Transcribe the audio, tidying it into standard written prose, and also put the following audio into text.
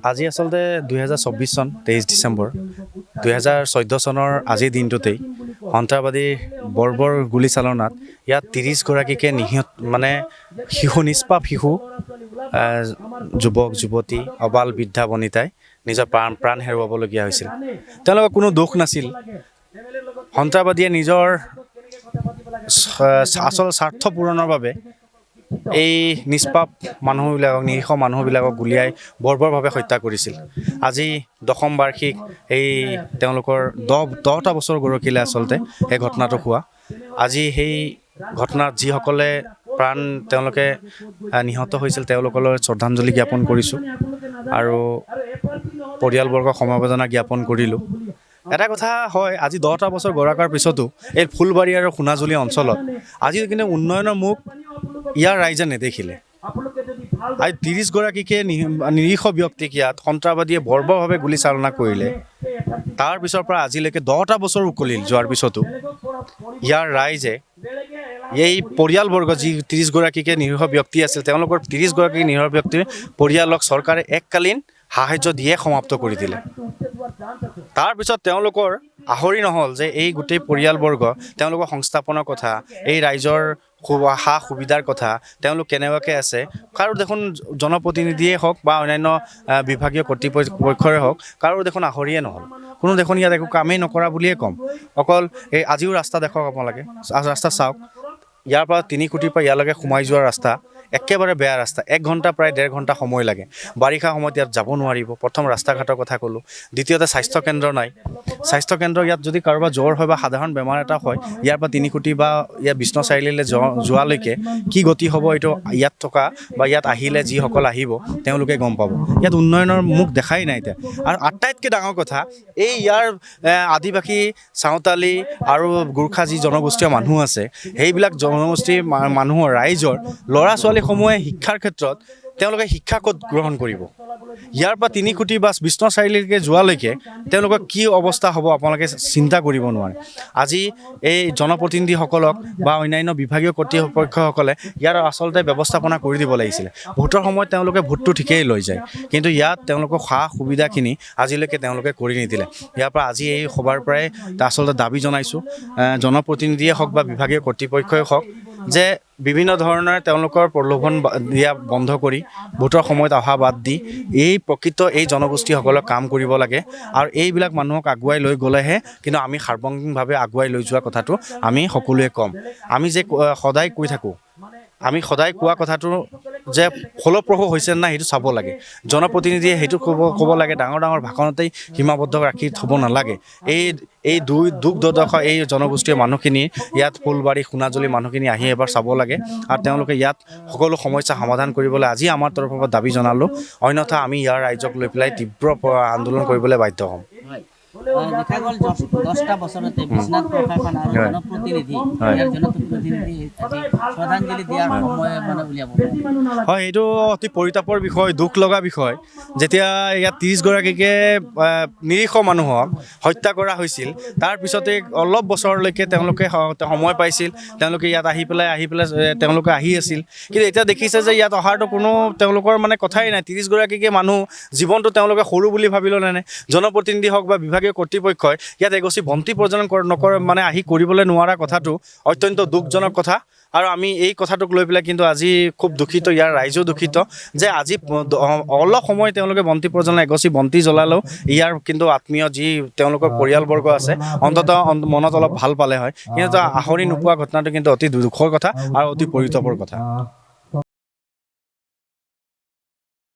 আজি আচলতে 2024 চন 23 ডিচেম্বৰ 2014 চনৰ আজিৰ দিনটোতেই সন্ত্ৰাসবাদীৰ বৰ্বৰ গুলীচালনাত ইয়াত 30 গৰাকীকে নিষ্পাপ শিশু যুৱক যুৱতী অবাল বৃদ্ধা বনিতাই নিজৰ প্ৰাণ হেৰুৱাবলগীয়া হৈছিল। তেওঁলোকৰ কোনো দোষ নাছিল। সন্ত্ৰাসবাদীয়ে নিজৰ আচল স্বাৰ্থ পূৰণৰ বাবে এই নিষ্পাপ মানুহবিলাকক নিৰীহ মানুহবিলাকক গুলিয়াই বৰ্বৰভাৱে হত্যা কৰিছিল। আজি দশম বাৰ্ষিক এই তেওঁলোকৰ 10টা বছৰ গৰকিলে আচলতে এই ঘটনাটো হোৱা। আজি সেই ঘটনাত যিসকলে প্ৰাণ তেওঁলোকে নিহত হৈছিল তেওঁলোকলৈ শ্ৰদ্ধাঞ্জলি জ্ঞাপন কৰিছোঁ আৰু পৰিয়ালবৰ্গক সমবেদনা জ্ঞাপন কৰিলোঁ। এটা কথা হয়, আজি 10টা বছৰ গৰাকাৰ পিছতো এই ফুলবাৰী আৰু সোণাজুলি অঞ্চলত আজি কিন্তু উন্নয়নৰ মুখ ইয়াৰ ৰাইজে নেদেখিলে। আজি 30 গৰাকীকে নিৰীহ ব্যক্তিক ইয়াত সন্ত্ৰাসবাদীয়ে বৰ্বৰভাৱে গুলীচালনা কৰিলে। তাৰ পিছৰ পৰা আজিলৈকে 10টা বছৰ উকলিল যোৱাৰ পিছতো ইয়াৰ ৰাইজে এই পৰিয়ালবৰ্গ যি 30 গৰাকীকে নিৰীহ ব্যক্তি আছিল তেওঁলোকৰ 30 গৰাকী নিৰীহ ব্যক্তিৰ পৰিয়ালক চৰকাৰে এককালীন সাহায্য দিয়ে সমাপ্ত কৰি দিলে। তাৰপিছত তেওঁলোকৰ আহৰি নহ'ল যে এই গোটেই পৰিয়ালবৰ্গ তেওঁলোকৰ সংস্থাপনৰ কথা, এই ৰাইজৰ সা সুবিধাৰ কথা তেওঁলোক কেনেবাকৈ আছে কাৰো দেখোন জনপ্ৰতিনিধিয়ে হওক বা অন্যান্য বিভাগীয় কৰ্তৃপক্ষৰে হওক কাৰো দেখোন আহৰিয়ে নহ'ল। কোনো দেখোন ইয়াত একো কামেই নকৰা বুলিয়ে ক'ম। অকল এই আজিও ৰাস্তা দেখক আপোনালোকে, ৰাস্তা চাওক। ইয়াৰ পৰা 3 কোটিৰ পৰা ইয়ালৈকে সোমাই যোৱা ৰাস্তা একেবাৰে বেয়া ৰাস্তা। 1 ঘণ্টা প্ৰায় 1.5 ঘণ্টা সময় লাগে। বাৰিষা সময়ত ইয়াত যাব নোৱাৰিব। প্ৰথম ৰাস্তা ঘাটৰ কথা ক'লোঁ। দ্বিতীয়তে স্বাস্থ্যকেন্দ্ৰ নাই। স্বাস্থ্যকেন্দ্ৰ ইয়াত যদি কাৰোবাৰ জ্বৰ হয় বা সাধাৰণ বেমাৰ এটা হয় ইয়াৰ পৰা 3 কোটি বা ইয়াত বিশ্বনাথ চাৰিআলিলৈ যোৱালৈকে কি গতি হ'ব এইটো ইয়াত থকা বা ইয়াত আহিলে যিসকল আহিব তেওঁলোকে গম পাব। ইয়াত উন্নয়নৰ মুখ দেখাই নাই এতিয়া। আৰু আটাইতকৈ ডাঙৰ কথা এই ইয়াৰ আদিবাসী চাওতালী আৰু গোৰ্খা যি জনগোষ্ঠীয় মানুহ আছে সেইবিলাক জনগোষ্ঠীৰ মানুহৰ ৰাইজৰ ল'ৰা ছোৱালীসমূহে শিক্ষাৰ ক্ষেত্ৰত তেওঁলোকে শিক্ষা ক'ত গ্ৰহণ কৰিব? ইয়াৰ পৰা 3 কোটি বা বিশ্বনাথ চাৰিআলিলৈকে যোৱালৈকে তেওঁলোকৰ কি অৱস্থা হ'ব আপোনালোকে চিন্তা কৰিব নোৱাৰে। আজি এই জনপ্ৰতিনিধিসকলক বা অন্যান্য বিভাগীয় কৰ্তৃপক্ষসকলে ইয়াৰ আচলতে ব্যৱস্থাপনা কৰি দিব লাগিছিলে। ভোটৰ সময়ত তেওঁলোকে ভোটটো ঠিকেই লৈ যায়, কিন্তু ইয়াত তেওঁলোকৰ সা সুবিধাখিনি আজিলৈকে তেওঁলোকে কৰি নিদিলে। ইয়াৰ পৰা আজি এই সভাৰ পৰাই আচলতে দাবী জনাইছোঁ জনপ্ৰতিনিধিয়ে হওক বা বিভাগীয় কৰ্তৃপক্ষই হওক যে বিভিন্ন ধৰণৰ তেওঁলোকৰ প্ৰলোভন দিয়া বন্ধ কৰি ভোটৰ সময়ত অহা বাদ দি এই প্ৰকৃত এই জনগোষ্ঠীসকলক কাম কৰিব লাগে। আৰু এইবিলাক মানুহক আগুৱাই লৈ গ'লেহে কিন্তু আমি সাৰ্বজনীনভাৱে আগুৱাই লৈ যোৱা কথাটো আমি সকলোৱে ক'ম। আমি যে সদায় কৈ থাকোঁ, আমি সদায় কোৱা কথাটো যে ফলপ্ৰসূ হৈছে নাই সেইটো চাব লাগে। জনপ্ৰতিনিধিয়ে সেইটো ক'ব লাগে। ডাঙৰ ডাঙৰ ভাষণতেই সীমাবদ্ধ ৰাখি থ'ব নালাগে। এই দুখ দুৰ্দশা এই জনগোষ্ঠীয় মানুহখিনি ইয়াত ফুলবাৰী সোণাজুলি মানুহখিনি আহি এবাৰ চাব লাগে আৰু তেওঁলোকে ইয়াত সকলো সমস্যা সমাধান কৰিবলৈ আজি আমাৰ তৰফৰ পৰা দাবী জনালোঁ। অন্যথা আমি ইয়াৰ ৰাইজক লৈ পেলাই তীব্ৰ আন্দোলন কৰিবলৈ বাধ্য হ'ম। দেখা গ'ল 10টা বছৰতে বিশ্বনাথ প্ৰশাসন আৰু জনপ্ৰতিনিধি শ্ৰদ্ধাঞ্জলি দিয়াৰ সময় উলিয়াব হয়, এইটো অতি পৰিতাপৰ বিষয়, দুখ লগা বিষয়। যেতিয়া ইয়াত 30 গৰাকীকে নিৰীহ মানুহক হত্যা কৰা হৈছিল তাৰপিছতে অলপ বছৰলৈকে তেওঁলোকে সময় পাইছিল। তেওঁলোকে ইয়াত আহি পেলাই তেওঁলোকে আহি আছিল, কিন্তু এতিয়া দেখিছে যে ইয়াত অহাৰতো কোনো তেওঁলোকৰ কথাই নাই। 30 গৰাকীকে মানুহ জীৱনটো তেওঁলোকে সৰু বুলি ভাবি ল'লেনে? জনপ্ৰতিনিধি হওক বা বিভাগীয় কৰ্তৃপক্ষই ইয়াত এগছি বন্তি প্ৰজ্বলন নকৰে আহি কৰিবলৈ নোৱাৰা কথাটো অত্যন্ত দুখজনক কথা। আৰু আমি এই কথাটোক লৈ পেলাই কিন্তু আজি খুব দুখিত, ইয়াৰ ৰাইজো দুখিত যে আজি অলপ সময় তেওঁলোকে বন্তি প্ৰজ্বলন এগছি বন্তি জ্বলালেও ইয়াৰ কিন্তু আত্মীয় যি তেওঁলোকৰ পৰিয়ালবৰ্গ আছে অন্ততঃ মনত অলপ ভাল পালে হয়, কিন্তু আহৰি নোপোৱা ঘটনাটো কিন্তু অতি দুখৰ কথা আৰু অতি পৰিতাপৰ কথা।